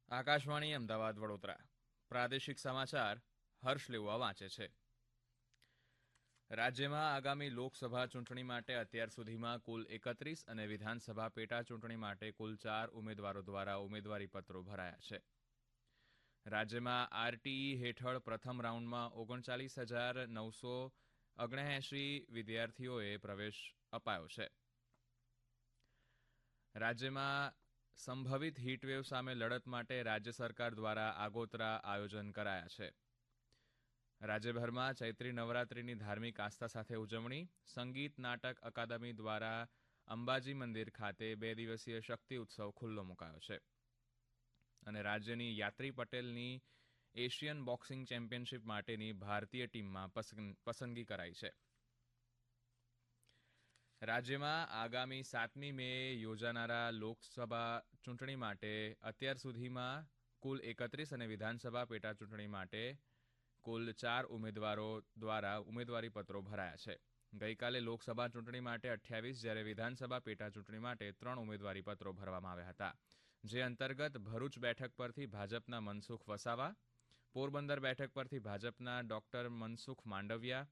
આકાશવાણી અમદાવાદ વડોદરા પ્રાદેશિક સમાચાર હર્ષ લેવા વાંચે છે. રાજ્યમાં આગામી લોકસભા ચૂંટણી માટે અત્યાર સુધીમાં કુલ 31 અને વિધાનસભા પેટા ચૂંટણી માટે કુલ 4 ઉમેદવારો દ્વારા ઉમેદવારી પત્રો ભરાયા છે. રાજ્યમાં આરટીઈ હેઠળ પ્રથમ રાઉન્ડમાં 39,979 વિદ્યાર્થીઓએ પ્રવેશ અપાયો છે. રાજ્યમાં સંભવિત હીટવેવ સામે લડત માટે રાજ્ય સરકાર દ્વારા આગોતરા આયોજન કરાયા છે. રાજ્યભરમાં ચૈત્રી નવરાત્રિની ધાર્મિક આસ્થા સાથે ઉજવણી. સંગીત નાટક અકાદમી દ્વારા અંબાજી મંદિર ખાતે 2 દિવસીય શક્તિ ઉત્સવ ખુલ્લો મુકાયો છે. અને રાજ્યની યાત્રી પટેલની એશિયન બોક્સિંગ ચેમ્પિયનશિપ માટેની ભારતીય ટીમમાં પસંદગી કરાઈ છે. રાજ્યમાં આગામી 7મી મે યોજાનારા લોકસભા ચૂંટણી માટે અત્યાર સુધીમાં કુલ 31 અને વિધાનસભા પેટા ચૂંટણી માટે કુલ 4 ઉમેદવારો દ્વારા ઉમેદવારી પત્રો ભરાયા છે. ગઈકાલે લોકસભા ચૂંટણી માટે 28 જ્યારે વિધાનસભા પેટા ચૂંટણી માટે 3 ઉમેદવારી પત્રો ભરવામાં આવ્યા હતા. જે અંતર્ગત ભરૂચ બેઠક પરથી ભાજપના મનસુખ વસાવા, પોરબંદર બેઠક પરથી ભાજપના ડોક્ટર મનસુખ માંડવિયા,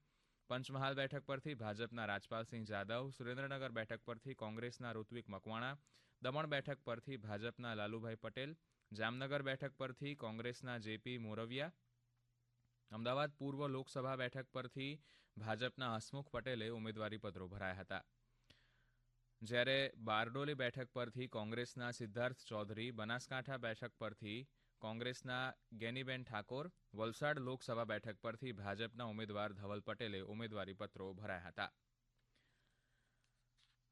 પંચમહાલ બેઠક પરથી ભાજપના રાજપાલસિંહ જાદવ, સુરેન્દ્રનગર બેઠક પરથી કોંગ્રેસના ઋત્વિક મકવાણા, દમણ બેઠક પરથી ભાજપના લાલુભાઈ પટેલ, જામનગર બેઠક પરથી કોંગ્રેસના જેપી મોરવિયા, અમદાવાદ પૂર્વ લોકસભા બેઠક પરથી ભાજપના હસમુખ પટેલે ઉમેદવારી પત્રો ભરાયા હતા. જ્યારે બારડોલી બેઠક પરથી કોંગ્રેસના સિદ્ધાર્થ ચૌધરી, બનાસકાંઠા બેઠક પરથી કોંગ્રેસના ગેનીબેન ઠાકોર, વલસાડ લોકસભા બેઠક પરથી ભાજપના ઉમેદવાર ધવલ પટેલે ઉમેદવારી પત્રો ભરાયા હતા.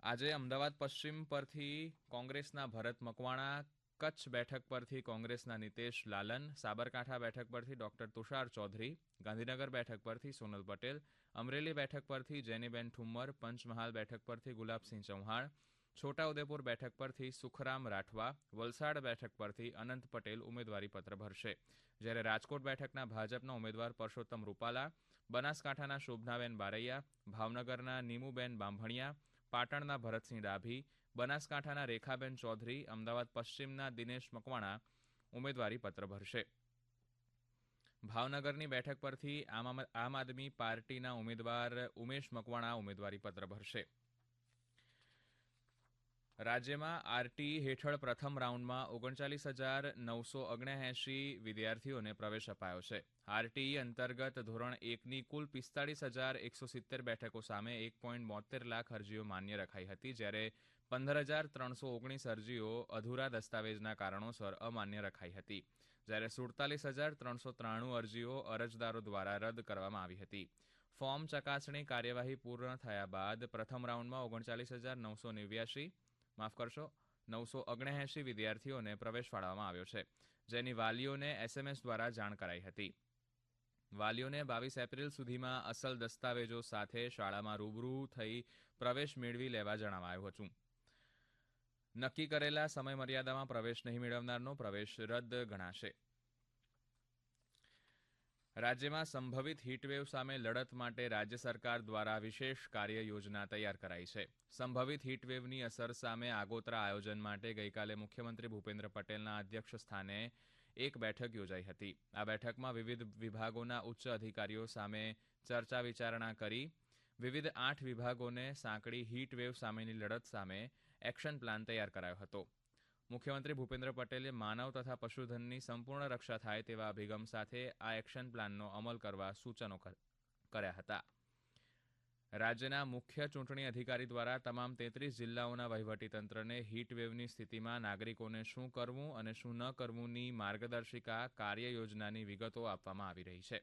આજે અમદાવાદ પશ્ચિમ પરથી કોંગ્રેસના ભરત મકવાણા, કચ્છ બેઠક પરથી કોંગ્રેસના નિતેશ લાલન, સાબરકાંઠા બેઠક પરથી ડોક્ટર તુષાર ચૌધરી, ગાંધીનગર બેઠક પરથી સોનલ પટેલ, અમરેલી બેઠક પરથી જેનીબેન ઠુમ્મર, પંચમહાલ બેઠક પરથી ગુલાબસિંહ ચૌહાણ, છોટાઉદેપુર બેઠક પરથી સુખરામ રાઠવા, વલસાડ બેઠક પરથી અનંત પટેલ ઉમેદવારી પત્ર ભરશે. જ્યારે રાજકોટ બેઠકના ભાજપના ઉમેદવાર પરસોત્તમ રૂપાલા, બનાસકાંઠાના શોભનાબેન બારૈયા, ભાવનગરના નીમુબેન બાંભણિયા, પાટણના ભરતસિંહ ડાભી, બનાસકાંઠાના રેખાબેન ચૌધરી, અમદાવાદ પશ્ચિમના દિનેશ મકવાણા ઉમેદવારી પત્ર ભરશે. ભાવનગરની બેઠક પરથી આમ આદમી પાર્ટીના ઉમેદવાર ઉમેશ મકવાણા ઉમેદવારી પત્ર ભરશે. રાજ્યમાં આરટીઈ હેઠળ પ્રથમ રાઉન્ડમાં 39,979 વિદ્યાર્થીઓને પ્રવેશ અપાયો છે. આરટીઈ અંતર્ગત ધોરણ 1ની કુલ 45,170 બેઠકો સામે 1.72 લાખ અરજીઓ માન્ય રખાઈ હતી, જ્યારે 15,319 અરજીઓ અધૂરા દસ્તાવેજના કારણોસર અમાન્ય રખાઈ હતી, જ્યારે 47,393 અરજીઓ અરજદારો દ્વારા રદ કરવામાં આવી હતી. ફોર્મ ચકાસણી કાર્યવાહી પૂર્ણ થયા બાદ પ્રથમ રાઉન્ડમાં 39,979 વિદ્યાર્થીઓને પ્રવેશ ફાળવવામાં આવ્યો છે, જેની વાલીઓને એસએમએસ દ્વારા જાણ કરાઈ હતી. વાલીઓને 22 એપ્રિલ સુધીમાં અસલ દસ્તાવેજો સાથે શાળામાં રૂબરૂ થઈ પ્રવેશ મેળવી લેવા જણાવાયું હતું. નક્કી કરેલા સમયમર્યાદામાં પ્રવેશ નહીં મેળવનારનો પ્રવેશ રદ ગણાશે. રાજ્યમાં સંભવિત હીટવેવ સામે લડત માટે રાજ્ય સરકાર દ્વારા વિશેષ કાર્ય યોજના તૈયાર કરાઈ છે. સંભવિત હીટવેવની અસર સામે આગોતરા આયોજન માટે ગઈકાલે મુખ્યમંત્રી ભૂપેન્દ્ર પટેલના અધ્યક્ષ સ્થાને એક બેઠક યોજાઈ હતી. આ બેઠકમાં વિવિધ વિભાગોના ઉચ્ચ અધિકારીઓ સામે ચર્ચા વિચારણા કરી વિવિધ 8 વિભાગોને સાંકળી હીટવેવ સામેની લડત સામે એક્શન પ્લાન તૈયાર કરાયો હતો. મુખ્યમંત્રી ભૂપેન્દ્ર પટેલે માનવ તથા પશુધનની સંપૂર્ણ રક્ષા થાય તેવા અભિગમ સાથે આ એક્શન પ્લાનનો અમલ કરવા સૂચનો કર્યા હતા. રાજ્યના મુખ્ય ચૂંટણી અધિકારી દ્વારા તમામ 33 જિલ્લાઓના વહીવટીતંત્રને હીટવેવની સ્થિતિમાં નાગરિકોને શું કરવું અને શું ન કરવુંની માર્ગદર્શિકા કાર્ય યોજનાની વિગતો આપવામાં આવી રહી છે.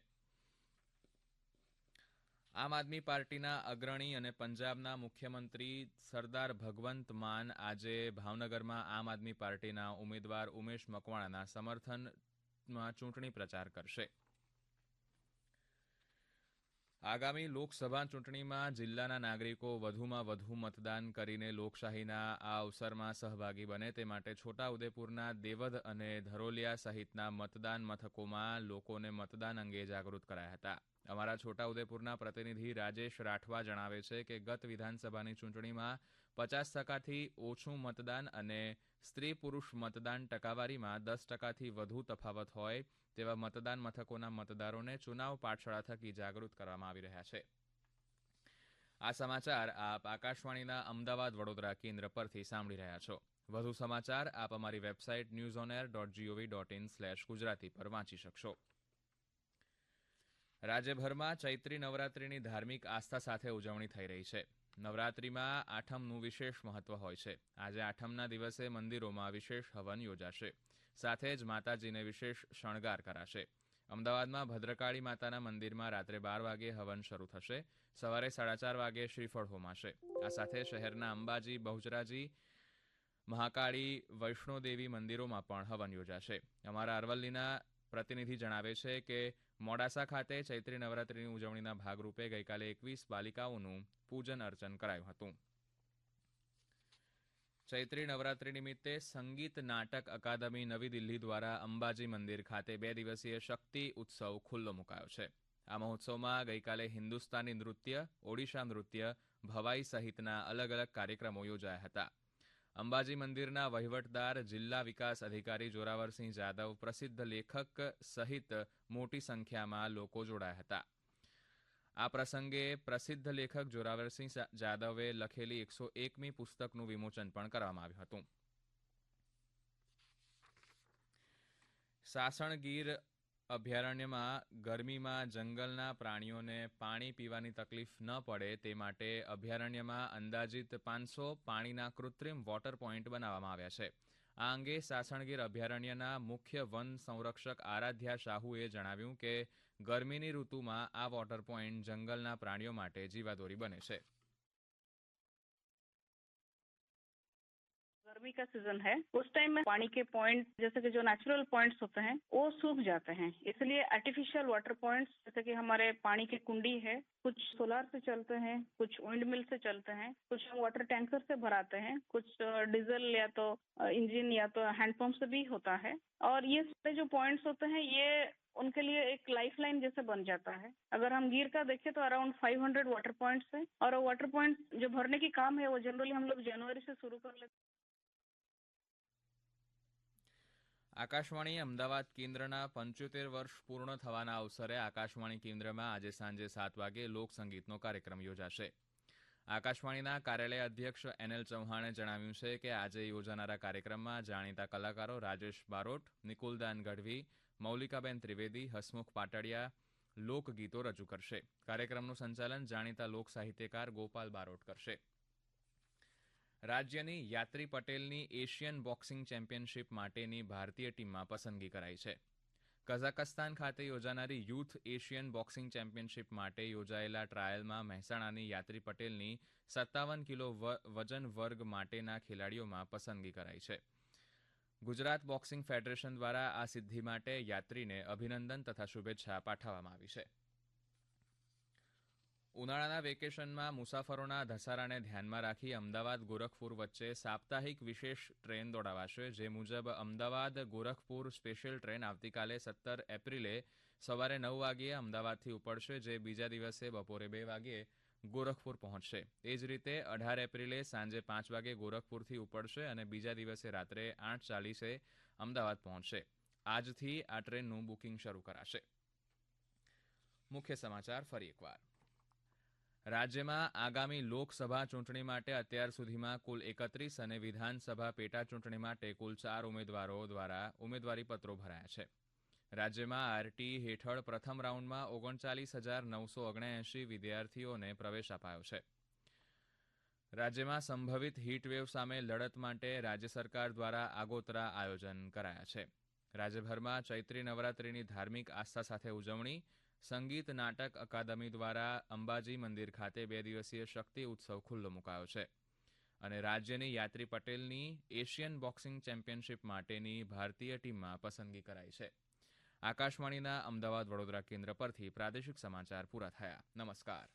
આમ આદમી પાર્ટીના અગ્રણી અને પંજાબના મુખ્યમંત્રી સરદાર ભગવંત માન આજે ભાવનગરમાં આમ આદમી પાર્ટીના ઉમેદવાર ઉમેશ મકવાણાના સમર્થનમાં ચૂંટણી પ્રચાર કરશે. આગામી લોકસભા ચૂંટણીમાં જિલ્લાના નાગરિકો વધુમાં વધુ મતદાન કરીને લોકશાહીના આ અવસરમાં સહભાગી બને તે માટે છોટાઉદેપુરના દેવધ અને ધરોલિયા સહિતના મતદાન મથકોમાં લોકોને મતદાન અંગે જાગૃત કરાયા હતા. અમારા છોટાઉદેપુરના પ્રતિનિધિ રાજેશ રાઠવા જણાવે છે કે ગત વિધાનસભાની ચૂંટણીમાં 50%થી ઓછું મતદાન અને સ્ત્રી પુરુષ મતદાન ટકાવારીમાં 10%થી વધુ તફાવત હોય તેવા મતદાન મથકોના મતદારોને ચુનાવ પાઠશાળા થકી જાગૃત કરવામાં આવી રહ્યા છે. આ સમાચાર આપ આકાશવાણીના અમદાવાદ વડોદરા કેન્દ્ર પરથી સાંભળી રહ્યા છો. વધુ સમાચાર આપ અમારી વેબસાઇટ newsonair.gov.in/ગુજરાતી પર વાંચી શકશો. રાજ્યભરમાં ચૈત્રી નવરાત્રિની ધાર્મિક આસ્થા સાથે ઉજવણી થઈ રહી છે. નવરાત્રિમાં આઠમનું વિશેષ મહત્વ હોય છે. આજે આઠમના દિવસે મંદિરોમાં વિશેષ હવન યોજાશે. સાથે જ માતાજીને વિશેષ શણગાર કરાશે. અમદાવાદમાં ભદ્રકાળી માતાના મંદિરમાં રાત્રે 12 વાગે હવન શરૂ થશે. સવારે 4:30 વાગે શ્રીફળ હોમાશે. આ સાથે શહેરના અંબાજી, બહુચરાજી, મહાકાળી, વૈષ્ણોદેવી મંદિરોમાં પણ હવન યોજાશે. અમારા અરવલ્લીના પ્રતિનિધિ જણાવે છે કે મોડાસા ખાતે ચૈત્રી નવરાત્રિની ઉજવણીના ભાગરૂપે ગઈકાલે 21 બાલિકાઓનું પૂજન અર્ચન કરાયું હતું. ચૈત્રી નવરાત્રિ નિમિત્તે સંગીત નાટક અકાદમી નવી દિલ્હી દ્વારા અંબાજી મંદિર ખાતે 2 દિવસીય શક્તિ ઉત્સવ ખુલ્લો મુકાયો છે. આ મહોત્સવમાં ગઈકાલે હિન્દુસ્તાની નૃત્ય, ઓડિશા નૃત્ય, ભવાઈ સહિતના અલગ અલગ કાર્યક્રમો યોજાયા હતા. અંબાજી મંદિરના વહીવટદાર, જિલ્લા વિકાસ અધિકારી જોરાવરસિંહ જાદવ, પ્રસિદ્ધ લેખક સહિત મોટી સંખ્યામાં લોકો જોડાયા હતા. આ પ્રસંગે પ્રસિદ્ધ લેખક જોરાવરસિંહ જાદવે લખેલી 101મી પુસ્તકનું વિમોચન પણ કરવામાં આવ્યું હતું. સાસણ ગીર અભયારણ્યમાં ગરમીમાં જંગલના પ્રાણીઓને પાણી પીવાની તકલીફ ન પડે તે માટે અભયારણ્યમાં અંદાજિત 500 પાણીના કૃત્રિમ વોટર પોઈન્ટ બનાવવામાં આવ્યા છે. આ અંગે સાસણગીર અભયારણ્યના મુખ્ય વન સંરક્ષક આરાધ્યા શાહુએ જણાવ્યું કે ગરમીની ઋતુમાં આ વોટર પોઈન્ટ જંગલના પ્રાણીઓ માટે જીવાદોરી બને છે. गर्मी का सीजन है, उस टाइम में पानी के पॉइंट जैसे कि जो नेचुरल पॉइंट्स होते हैं वो सूख जाते हैं. इसलिए आर्टिफिशियल वाटर पॉइंट्स जैसे कि हमारे पानी की कुंडी है, कुछ सोलार से चलते हैं, कुछ विंड मिल से चलते हैं, कुछ हम वाटर टैंकर से भराते हैं, कुछ डीजल या तो इंजन या तो हैंडपंप से भी होता है. और ये सारे जो पॉइंट्स होते हैं ये उनके लिए एक लाइफ लाइन जैसे बन जाता है. अगर हम गिर का देखें तो अराउंड 500 वाटर पॉइंट्स है और वाटर पॉइंट जो भरने की काम है वो जनरली हम लोग जनवरी से शुरू कर लेते हैं. આકાશવાણી અમદાવાદ કેન્દ્રના 75 વર્ષ પૂર્ણ થવાના અવસરે આકાશવાણી કેન્દ્રમાં આજે સાંજે 7 વાગે લોકસંગીતનો કાર્યક્રમ યોજાશે. આકાશવાણીના કાર્યાલય અધ્યક્ષ NL ચૌહાણે જણાવ્યું છે કે આજે યોજાનારા કાર્યક્રમમાં જાણીતા કલાકારો રાજેશ બારોટ, નિકુલદાન ગઢવી, મૌલિકાબેન ત્રિવેદી, હસમુખ પાટડિયા લોકગીતો રજૂ કરશે. કાર્યક્રમનું સંચાલન જાણીતા લોક સાહિત્યકાર ગોપાલ બારોટ કરશે. રાજ્યની યાત્રી પટેલની એશિયન બોક્સિંગ ચેમ્પિયનશિપ માટેની ભારતીય ટીમમાં પસંદગી કરાઈ છે. કઝાકસ્તાન ખાતે યોજાનારી યુથ એશિયન બોક્સિંગ ચેમ્પિયનશિપ માટે યોજાયેલા ટ્રાયલમાં મહેસાણાની યાત્રી પટેલની 57 કિલો વજન વર્ગ માટેના ખેલાડીઓમાં પસંદગી કરાઈ છે. ગુજરાત બોક્સિંગ ફેડરેશન દ્વારા આ સિદ્ધિ માટે યાત્રીને અભિનંદન તથા શુભેચ્છા પાઠવવામાં આવી છે. ઉનાળાના વેકેશનમાં મુસાફરોના ધસારાને ધ્યાનમાં રાખી અમદાવાદ ગોરખપુર વચ્ચે સાપ્તાહિક વિશેષ ટ્રેન દોડાવાશે. જે મુજબ અમદાવાદ ગોરખપુર સ્પેશિયલ ટ્રેન આવતીકાલે 17 એપ્રિલે સવારે 9 વાગ્યે અમદાવાદથી ઉપડશે, જે બીજા દિવસે બપોરે 2 વાગ્યે ગોરખપુર પહોંચશે. એ જ રીતે 18 એપ્રિલે સાંજે 5 વાગે ગોરખપુરથી ઉપડશે અને બીજા દિવસે રાત્રે 8:40 અમદાવાદ પહોંચશે. આજથી આ ટ્રેનનું બુકિંગ શરૂ કરાશે. મુખ્ય સમાચાર ફરી એકવાર. રાજ્યમાં આગામી લોકસભા ચૂંટણી માટે અત્યાર સુધીમાં કુલ 31 અને વિધાનસભા પેટા ચૂંટણી માટે કુલ 4 ઉમેદવારો દ્વારા ઉમેદવારીપત્રો ભરાયા છે. રાજ્યમાં આરટી હેઠળ પ્રથમ રાઉન્ડમાં 39,979 વિદ્યાર્થીઓને પ્રવેશ અપાયો છે. રાજ્યમાં સંભવિત હીટવેવ સામે લડત માટે રાજ્ય સરકાર દ્વારા આગોતરા આયોજન કરાયા છે. રાજ્યભરમાં ચૈત્રી નવરાત્રિની ધાર્મિક આસ્થા સાથે ઉજવણી. સંગીત નાટક અકાદમી દ્વારા અંબાજી મંદિર ખાતે 2 દિવસીય શક્તિ ઉત્સવ ખુલ્લો મુકાયો છે. અને રાજ્યની યાત્રી પટેલની એશિયન બોક્સિંગ ચેમ્પિયનશિપ માટેની ભારતીય ટીમમાં પસંદગી કરાઈ છે. આકાશવાણીના અમદાવાદ વડોદરા કેન્દ્ર પરથી પ્રાદેશિક સમાચાર પૂરા થયા. નમસ્કાર.